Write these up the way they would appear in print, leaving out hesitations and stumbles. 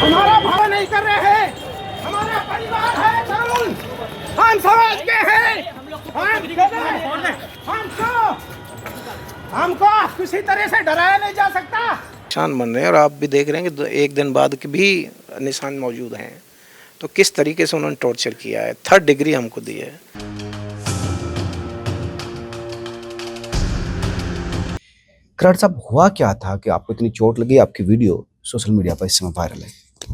हमारा भाव नहीं कर रहे हैं, हमारा परिवार है तरुण, हम समाज के हैं, हमको किसी तरह से डराया नहीं जा सकता। निशान बन रहे हैं और आप भी देख रहे हैं कि एक दिन बाद के भी निशान मौजूद हैं। तो किस तरीके से उन्होंने टॉर्चर किया है, 3rd डिग्री हमको दी है। खराड़ साहब, हुआ क्या था कि आपको इतनी चोट लगी? आपकी वीडियो सोशल मीडिया पर इस समय वायरल है।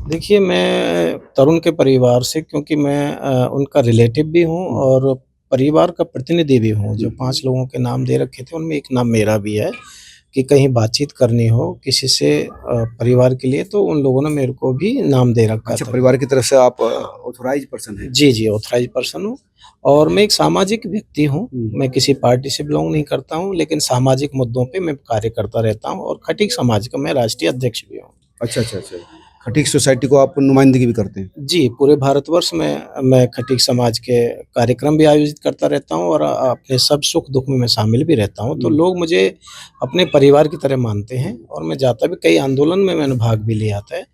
देखिए, मैं तरुण के परिवार से, क्योंकि मैं उनका रिलेटिव भी हूँ और परिवार का प्रतिनिधि भी हूँ। जो 5 लोगों के नाम दे रखे थे उनमें एक नाम मेरा भी है कि कहीं बातचीत करनी हो किसी से परिवार के लिए, तो उन लोगों ने मेरे को भी नाम दे रखा अच्छा, था। परिवार की तरफ से आप ऑथोराइज पर्सन हैं? जी, जी, ऑथराइज पर्सन हूँ और मैं एक सामाजिक व्यक्ति हूँ। मैं किसी पार्टी से बिलोंग नहीं करता हूँ, लेकिन सामाजिक मुद्दों पे मैं कार्य करता रहता हूँ और खटीक समाज का मैं राष्ट्रीय अध्यक्ष भी हूँ। अच्छा अच्छा अच्छा, खटीक सोसाइटी को आप नुमाइंदगी भी करते हैं? जी, पूरे भारतवर्ष में मैं खटीक समाज के कार्यक्रम भी आयोजित करता रहता हूँ और अपने सब सुख-दुःख में मैं शामिल भी रहता हूँ। तो लोग मुझे अपने परिवार की तरह मानते हैं और मैं जाता भी, कई आंदोलन में मैंने भाग भी लिया था।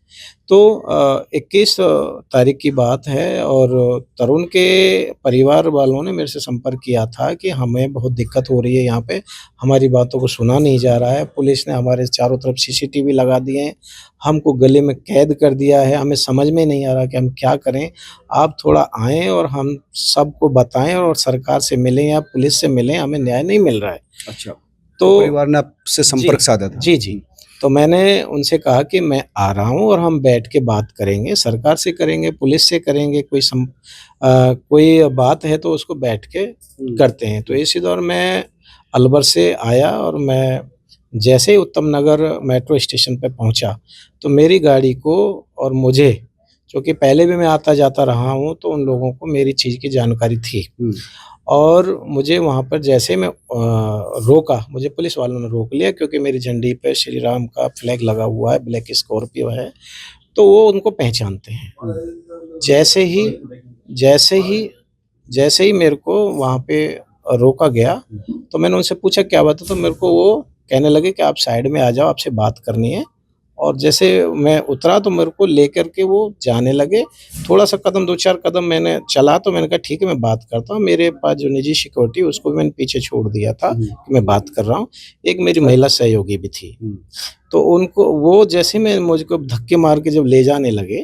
तो 21 तारीख की बात है और तरुण के परिवार वालों ने मेरे से संपर्क किया था कि हमें बहुत दिक्कत हो रही है यहाँ पे, हमारी बातों को सुना नहीं जा रहा है, पुलिस ने हमारे चारों तरफ सीसीटीवी लगा दिए हैं, हमको गले में कैद कर दिया है, हमें समझ में नहीं आ रहा कि हम क्या करें। आप थोड़ा आएँ और हम सबको बताएँ और सरकार से मिलें या पुलिस से मिलें, हमें न्याय नहीं मिल रहा है। अच्छा, तो परिवार ने आपसे संपर्क साधा था? जी, जी। तो मैंने उनसे कहा कि मैं आ रहा हूँ और हम बैठ के बात करेंगे, सरकार से करेंगे, पुलिस से करेंगे, कोई बात है तो उसको बैठ के करते हैं। तो इसी दौरान मैं अलवर से आया और मैं जैसे ही उत्तम नगर मेट्रो स्टेशन पे पहुँचा, तो मेरी गाड़ी को और मुझे, चूँकि पहले भी मैं आता-जाता रहा हूँ, तो उन लोगों को मेरी चीज़ की जानकारी थी। और मुझे वहाँ पर जैसे मैं रोका, मुझे पुलिस वालों ने रोक लिया क्योंकि मेरी झंडी पे श्री राम का फ्लैग लगा हुआ है, ब्लैक स्कॉर्पियो है, तो वो उनको पहचानते हैं। जैसे ही जैसे ही जैसे ही मेरे को वहाँ पे रोका गया, तो मैंने उनसे पूछा क्या बात है, तो मेरे को वो कहने लगे कि आप साइड में आ जाओ, आपसे बात करनी है। और जैसे मैं उतरा तो मेरे को लेकर के वो जाने लगे। थोड़ा-सा कदम 2-4 कदम मैंने चला तो मैंने कहा ठीक है, मैं बात करता हूँ। मेरे पास जो निजी सिक्योरिटी है उसको भी मैंने पीछे छोड़ दिया था कि मैं बात कर रहा हूँ। एक मेरी महिला सहयोगी भी थी। तो उनको वो जैसे मैं मुझको धक्के मार के जब ले जाने लगे,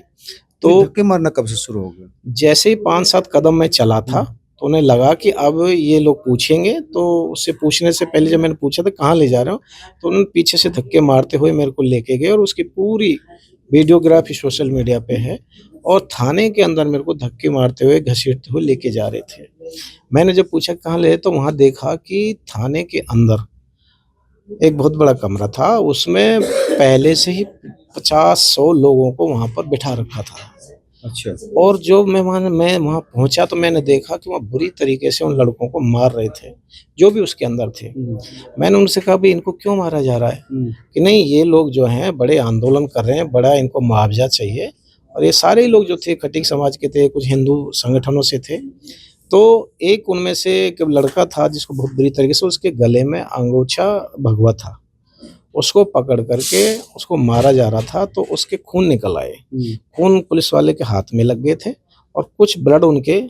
तो धक्के मारना कब से शुरू हो गया? जैसे ही 5-7 कदम मैं चला था, तो उन्हें लगा कि अब ये लोग पूछेंगे, तो उससे पूछने से पहले जब मैंने पूछा था कहाँ ले जा रहे हो? तो उन्होंने पीछे से धक्के मारते हुए मेरे को लेके गए और उसकी पूरी वीडियोग्राफी सोशल मीडिया पे है और थाने के अंदर मेरे को धक्के मारते हुए, घसीटते हुए लेके जा रहे थे। मैंने जब पूछा कहाँ ले, तो वहाँ देखा कि थाने के अंदर एक बहुत बड़ा कमरा था, उसमें पहले से ही 50-100 लोगों को वहाँ पर बिठा रखा था। अच्छा, और जो मैं वहाँ पहुँचा तो मैंने देखा कि वहाँ बुरी तरीके से उन लड़कों को मार रहे थे, जो भी उसके अंदर थे। मैंने उनसे कहा भई इनको क्यों मारा जा रहा है? कि नहीं, ये लोग जो हैं बड़े आंदोलन कर रहे हैं, बड़ा इनको मुआवज़ा चाहिए। और ये सारे लोग जो थे खटीक समाज के थे, कुछ हिंदू संगठनों से थे। तो एक उनमें से एक लड़का था जिसको बहुत बुरी तरीके से उसके गले में अंगोछा भगवा था। उसको पकड़ करके उसको मारा जा रहा था, तो उसके खून निकल आए। खून पुलिस वाले के हाथ में लग गए थे और कुछ ब्लड उनके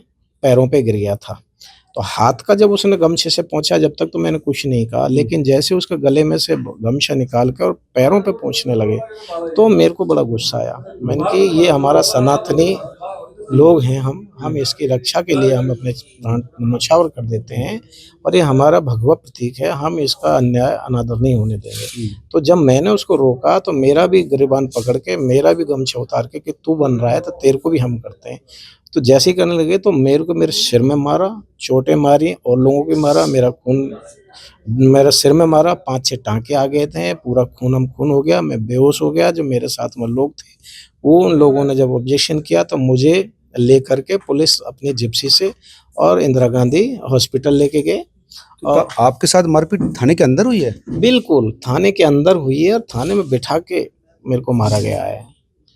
पैरों पे गिर गया था। तो हाथ का जब उसने गमछे से पोंछा, जब तक तो मैंने कुछ नहीं कहा, लेकिन जैसे उसके गले में से गमछा निकाल के और पैरों पे पोंछने लगे, तो मेरे को बड़ा गुस्सा आया। मैंने कि ये हमारा सनातनी लोग हैं, हम इसकी रक्षा के लिए हम अपने प्राण न्यौछावर कर देते हैं और ये हमारा भगवा प्रतीक है, हम इसका अन्याय अनादर नहीं होने देंगे। तो जब मैंने उसको रोका तो मेरा भी गिरबान पकड़ के, मेरा भी गमछा उतार के कि तू बन रहा है तो तेरे को भी हम करते हैं। तो जैसे ही करने लगे तो मेरे को मेरे सिर में मारा, चोटें मारी और लोगों को मारा, मेरा खून मेरे सिर में मारा, 5-6 टाँके आ गए थे, पूरा खून हो गया, मैं बेहोश हो गया। जो मेरे साथ में लोग थे, वो उन लोगों ने जब ऑब्जेक्शन किया तो मुझे लेकर के पुलिस अपनी जिप्सी से और इंदिरा गांधी हॉस्पिटल लेके गए। तो आपके साथ मारपीट थाने के अंदर हुई है? बिल्कुल, थाने के अंदर हुई है और थाने में बिठा के मेरे को मारा गया है।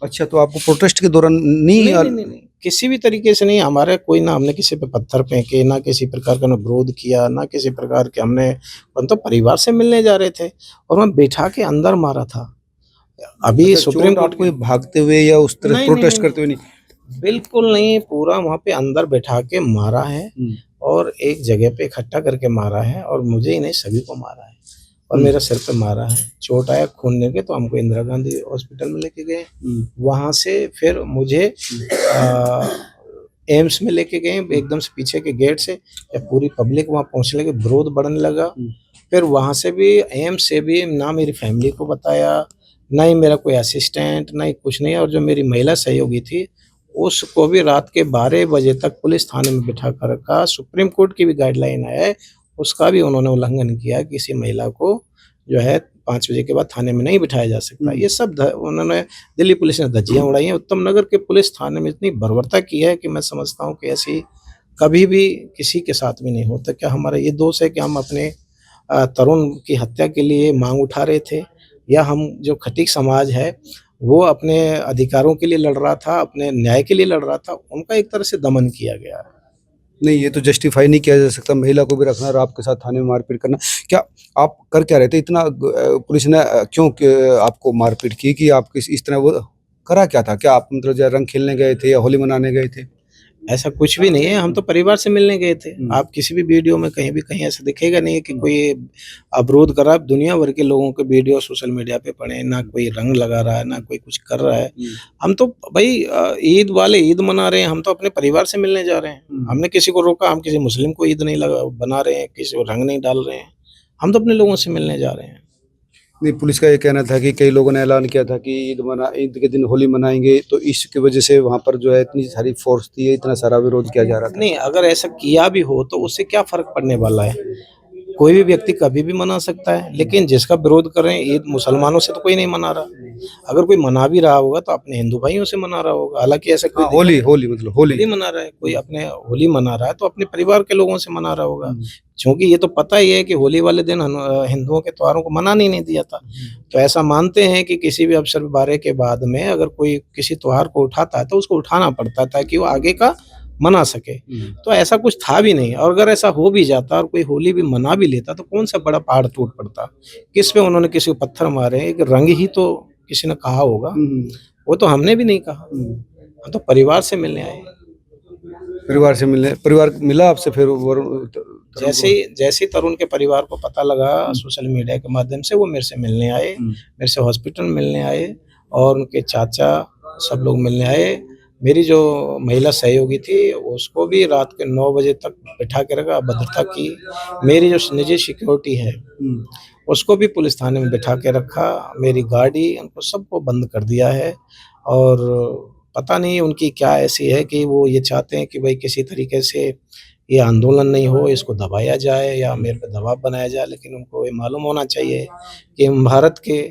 अच्छा, तो आपको प्रोटेस्ट के दौरान नहीं, किसी भी तरीके से नहीं। हमारे कोई ना, हमने किसी पे पत्थर फेंके, ना किसी प्रकार का विरोध किया, ना किसी प्रकार के हम तो परिवार से मिलने जा रहे थे और मैं बिठा के अंदर मारा था। अभी अच्छा, सुप्रीम चोट कोर्ट आपको भागते हुए या उस तरह नहीं, प्रोटेस्ट नहीं, करते हुए नहीं? बिल्कुल नहीं, पूरा वहाँ पे अंदर बैठा के मारा है और एक जगह पे इकट्ठा करके मारा है और मुझे ही नहीं सभी को मारा है और मेरे सिर पे मारा है। चोट आया खून निकले तो हमको इंदिरा गांधी हॉस्पिटल में लेके गए। वहाँ से फिर मुझे एम्स में लेके गए एकदम से पीछे के गेट से। जब पूरी पब्लिक वहाँ पहुँचने लगी, विरोध बढ़ने लगा। फिर वहाँ से भी एम्स से भी ना मेरी फैमिली को बताया, ना ही मेरा कोई असिस्टेंट, ना ही कुछ नहीं। और जो मेरी महिला सहयोगी थी उसको भी रात के 12 बजे तक पुलिस थाने में बिठा कर रखा। सुप्रीम कोर्ट की भी गाइडलाइन है, उसका भी उन्होंने उल्लंघन किया। किसी महिला को जो है 5 बजे के बाद थाने में नहीं बिठाया जा सकता। ये सब उन्होंने दिल्ली पुलिस ने धज्जियां उड़ाई हैं। उत्तम नगर के पुलिस थाने में इतनी बर्बरता की है कि मैं समझता हूँ कि ऐसी कभी भी किसी के साथ भी नहीं होता। क्या हमारा ये दोष है कि हम अपने तरुण की हत्या के लिए मांग उठा रहे थे, या हम जो खटीक समाज है वो अपने अधिकारों के लिए लड़ रहा था, अपने न्याय के लिए लड़ रहा था, उनका एक तरह से दमन किया गया है। नहीं, ये तो जस्टिफाई नहीं किया जा सकता, महिला को भी रखना और आपके साथ थाने में मारपीट करना। क्या आप कर क्या रहे थे इतना? पुलिस ने क्यों आपको मारपीट की कि आप इस तरह वो करा क्या था? क्या आप मतलब जो रंग खेलने गए थे या होली मनाने गए थे? ऐसा कुछ भी नहीं है, हम तो परिवार से मिलने गए थे। आप किसी भी वीडियो में कहीं भी कहीं ऐसा दिखेगा नहीं कि कोई अवरोध कर रहा है। दुनिया भर के लोगों के वीडियो सोशल मीडिया पे पड़े हैं, ना कोई रंग लगा रहा है, ना कोई कुछ कर रहा है। हम तो भाई ईद वाले ईद मना रहे हैं, हम तो अपने परिवार से मिलने जा रहे हैं। हमने किसी को रोका? हम किसी मुस्लिम को ईद नहीं लगा बना रहे हैं, किसी को रंग नहीं डाल रहे हैं। हम तो अपने लोगों से मिलने जा रहे हैं। नहीं, पुलिस का ये कहना था कि कई लोगों ने ऐलान किया था कि ईद के दिन होली मनाएंगे, तो इसकी वजह से वहां पर जो है इतनी सारी फोर्स थी, इतना सारा विरोध किया जा रहा था। नहीं, अगर ऐसा किया भी हो तो उससे क्या फर्क पड़ने वाला है? कोई भी व्यक्ति कभी भी मना सकता है, लेकिन जिसका विरोध कर रहे हैं ईद, मुसलमानों से तो कोई नहीं मना रहा। अगर कोई मना भी रहा होगा तो अपने हिंदू भाइयों से मना रहा होगा। हालांकि ऐसा कोई होली मतलब होली होली मना रहा है, कोई अपने होली मना रहा है तो अपने परिवार के लोगों से मना रहा होगा। क्योंकि ये तो पता ही है कि होली वाले दिन हिंदुओं के त्योहारों को मनाने ही नहीं दिया था। तो ऐसा मानते हैं कि किसी भी अवसर बारे के बाद में अगर कोई किसी त्योहार को उठाता है तो उसको उठाना पड़ता है ताकि वो आगे का मना सके। तो ऐसा कुछ था भी नहीं। और अगर ऐसा हो भी जाता और कोई होली भी मना भी लेता तो कौन सा बड़ा पहाड़ टूट पड़ता? किस पे उन्होंने किसी को पत्थर मारे? एक रंग ही तो किसी ने कहा होगा, वो तो हमने भी नहीं कहा। हम तो परिवार से मिलने आए। परिवार से मिलने, परिवार मिला आपसे फिर? जैसे ही तरुण के परिवार को पता लगा सोशल मीडिया के माध्यम से, वो मेरे से मिलने आए, मेरे से हॉस्पिटल मिलने आए और उनके चाचा सब लोग मिलने आए। मेरी जो महिला सहयोगी थी उसको भी रात के 9 बजे तक बिठा के रखा, अभद्रता की। मेरी जो निजी सिक्योरिटी है उसको भी पुलिस थाने में बिठा के रखा। मेरी गाड़ी, उनको सबको बंद कर दिया है। और पता नहीं उनकी क्या ऐसी है कि वो ये चाहते हैं कि भाई किसी तरीके से ये आंदोलन नहीं हो, इसको दबाया जाए या मेरे पे दबाव बनाया जाए। लेकिन उनको ये मालूम होना चाहिए कि हम भारत के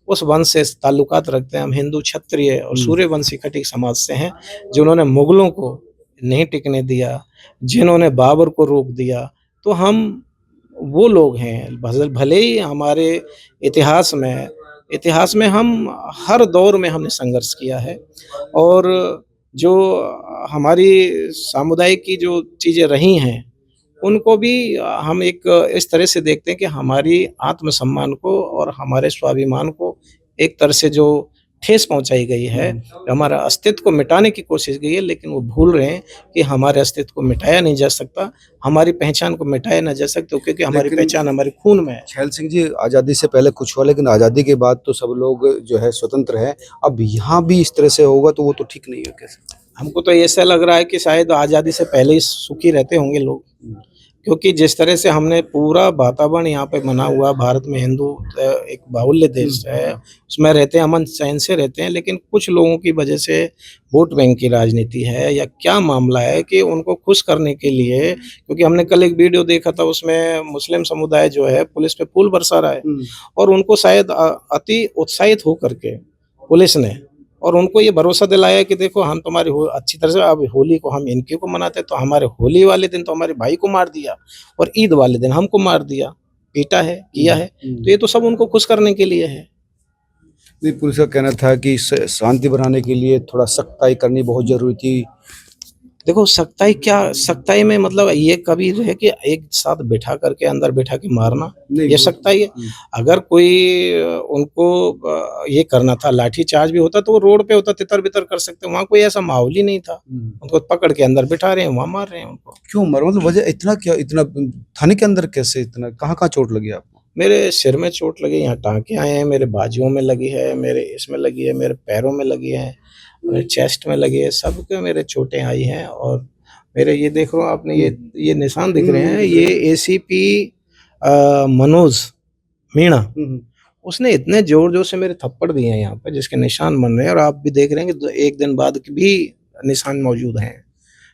उस वंश से ताल्लुकात रखते हैं। हम हिंदू, क्षत्रिय और सूर्यवंशी खटीक समाज से हैं, जिन्होंने मुगलों को नहीं टिकने दिया, जिन्होंने बाबर को रोक दिया। तो हम वो लोग हैं। भले ही हमारे इतिहास में हम हर दौर में हमने संघर्ष किया है और जो हमारी सामुदायिक की जो चीज़ें रही हैं उनको भी हम एक इस तरह से देखते हैं कि हमारी आत्मसम्मान को और हमारे स्वाभिमान को एक तरह से जो ठेस पहुंचाई गई है, हमारा अस्तित्व को मिटाने की कोशिश की है। लेकिन वो भूल रहे हैं कि हमारे अस्तित्व को मिटाया नहीं जा सकता, हमारी पहचान को मिटाया नहीं जा सकता, क्योंकि हमारी पहचान हमारे खून में है। छैल सिंह जी, आज़ादी से पहले कुछ हुआ, लेकिन आज़ादी के बाद तो सब लोग जो है स्वतंत्र है। अब यहाँ भी इस तरह से होगा तो वो तो ठीक नहीं है। कैसे? हमको तो ऐसा लग रहा है कि शायद आज़ादी से पहले ही सुखी रहते होंगे लोग, क्योंकि जिस तरह से हमने पूरा वातावरण यहाँ पे बना हुआ, भारत में हिंदू एक बाहुल्य देश है, उसमें रहते हैं, अमन चैन से रहते हैं। लेकिन कुछ लोगों की वजह से वोट बैंक की राजनीति है या क्या मामला है कि उनको खुश करने के लिए, क्योंकि हमने कल एक वीडियो देखा था उसमें मुस्लिम समुदाय जो है पुलिस पे फूल बरसा रहा है और उनको शायद अति उत्साहित होकर के पुलिस ने और उनको ये भरोसा दिलाया कि देखो हम तुम्हारी अच्छी तरह से, अब होली को हम इनके को मनाते, तो हमारे होली वाले दिन तो हमारे भाई को मार दिया और ईद वाले दिन हमको मार दिया, पीटा है, किया है। तो ये तो सब उनको खुश करने के लिए है। नहीं, पुलिस का कहना था कि शांति बनाने के लिए थोड़ा सख्ताई करनी बहुत जरूरी थी। देखो सख्ताई क्या, सख्ताई में मतलब ये कभी है कि एक साथ बैठा करके अंदर बैठा के मारना, नहीं, ये वो- सख्ताई है। अगर कोई उनको ये करना था, लाठी चार्ज भी होता तो वो रोड पे होता, तितर बितर कर सकते, वहाँ कोई ऐसा माहौल ही नहीं था। उनको पकड़ के अंदर बिठा रहे हैं, वहाँ मार रहे हैं उनको। क्यों मारा, मतलब वजह इतना क्या, इतना थाने के अंदर कैसे, इतना कहाँ कहाँ चोट लगी आपको? मेरे सिर में चोट लगी, यहाँ टाँके आए हैं, मेरे बाजुओं में लगी है, मेरे इसमें लगी है, मेरे पैरों में लगी है, मेरे चेस्ट में लगी है, सब के मेरे चोटें आई हैं। और मेरे ये देख रहे हो आपने, ये निशान दिख रहे हैं, ये एसीपी मनोज मीणा, उसने इतने जोर जोर से मेरे थप्पड़ दिए हैं यहाँ पे, जिसके निशान बन रहे हैं, और आप भी देख रहे हैं कि एक दिन बाद भी निशान मौजूद हैं।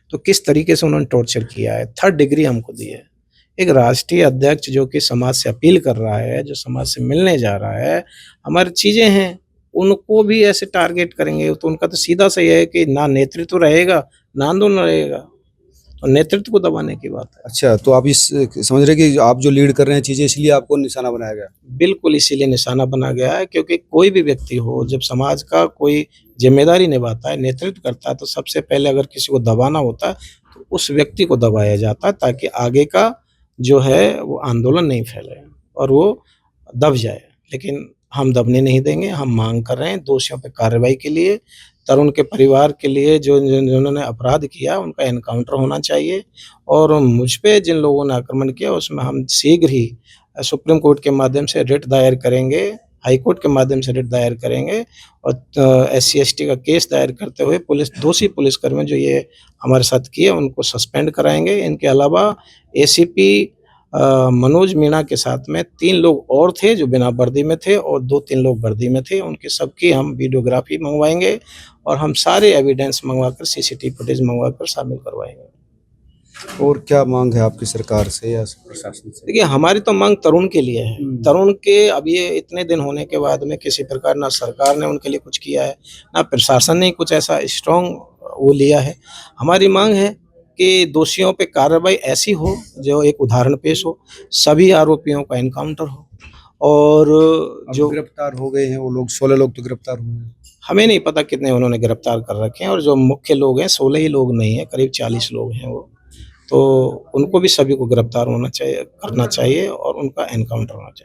तो किस तरीके से उन्होंने टॉर्चर किया है, 3rd डिग्री हमको दी है। एक राष्ट्रीय अध्यक्ष जो कि समाज से अपील कर रहा है, जो समाज से मिलने जा रहा है, हमारी चीजें हैं, उनको भी ऐसे टारगेट करेंगे तो उनका तो सीधा सा ये है कि ना नेतृत्व रहेगा, ना आंदोलन रहेगा, तो नेतृत्व को दबाने की बात है। अच्छा, तो आप इस समझ रहे कि आप जो लीड कर रहे हैं चीजें, इसलिए आपको निशाना बनाया गया? बिल्कुल इसीलिए निशाना बना गया है, क्योंकि कोई भी व्यक्ति हो, जब समाज का कोई जिम्मेदारी निभाता है, नेतृत्व करता है, तो सबसे पहले अगर किसी को दबाना होता है तो उस व्यक्ति को दबाया जाता है, ताकि आगे का जो है वो आंदोलन नहीं फैले और वो दब जाए। लेकिन हम दबने नहीं देंगे। हम मांग कर रहे हैं दोषियों पे कार्रवाई के लिए, तरुण के परिवार के लिए, जिन्होंने अपराध किया उनका एनकाउंटर होना चाहिए, और मुझ पे जिन लोगों ने आक्रमण किया उसमें हम शीघ्र ही सुप्रीम कोर्ट के माध्यम से रिट दायर करेंगे, हाई कोर्ट के माध्यम से रिट दायर करेंगे, और SC/ST का केस दायर करते हुए दोषी पुलिसकर्मी जो ये हमारे साथ किए उनको सस्पेंड कराएंगे। इनके अलावा ACP मनोज मीणा के साथ में 3 लोग और थे जो बिना वर्दी में थे, और 2-3 लोग वर्दी में थे, उनकी सबकी हम वीडियोग्राफी मंगवाएंगे और हम सारे एविडेंस मंगवाकर, CCTV फुटेज मंगवाकर शामिल करवाएंगे। और क्या मांग है आपकी सरकार से या प्रशासन से? देखिए हमारी तो मांग तरुण के लिए है। तरुण के अब ये इतने दिन होने के बाद में किसी प्रकार ना सरकार ने उनके लिए कुछ किया है, ना प्रशासन ने कुछ ऐसा स्ट्रॉन्ग वो लिया है। हमारी मांग है कि दोषियों पे कार्रवाई ऐसी हो जो एक उदाहरण पेश हो, सभी आरोपियों का एनकाउंटर हो, और जो गिरफ्तार हो गए हैं वो लोग, 16 लोग तो गिरफ्तार हुए हैं। हमें नहीं पता कितने उन्होंने गिरफ्तार कर रखे हैं, और जो मुख्य लोग हैं 16 ही लोग नहीं है, करीब 40 लोग हैं वो, तो उनको भी सभी को गिरफ्तार होना चाहिए, करना चाहिए, और उनका एनकाउंटर होना चाहिए।